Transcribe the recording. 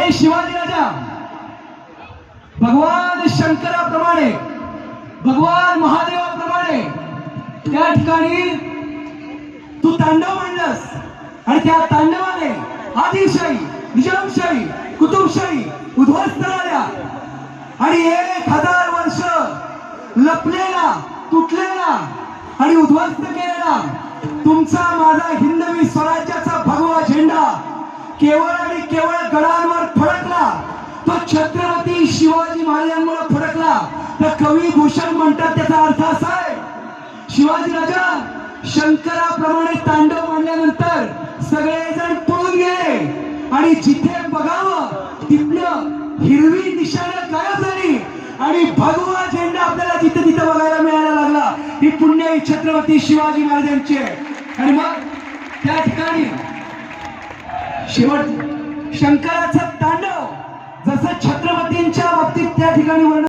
आणि शिवाजी राजा भगवान शंकराप्रमाणे, भगवान महादेवाप्रमाणे त्या ठिकाणी तू तांडव मांडलंस आणि त्या तांडवाने आदिलशाही, निजामशाही, कुतुबशाही उद्ध्वस्त झाल्या आणि 1000 वर्ष लपलेला, तुटलेला आणि उद्ध्वस्त केलेला तुमचा माझा हिंदवी स्वराज्याचा भगवा झेंडा केवळ आणि केवळ गडांवर फडकला, तो छत्रपती शिवाजी महाराजांमुळे फडकला. तर कवी भूषण म्हणतात त्याचा अर्थ असा आहे, शिवाजी राजा शंकराप्रमाणे तांडव मांडल्यानंतर सगळेजण पळून गेले आणि जिथे बघावं तिथलं हिरवी निशाणं गायब झाली आणि भगवा झेंडा आपल्याला जिथे तिथे बघायला मिळायला लागला. ही पुण्य छत्रपती शिवाजी महाराजांची आहे. आणि मग त्या ठिकाणी शेवट शंकराचं तांडव जसं छत्रपतींच्या बाबतीत त्या ठिकाणी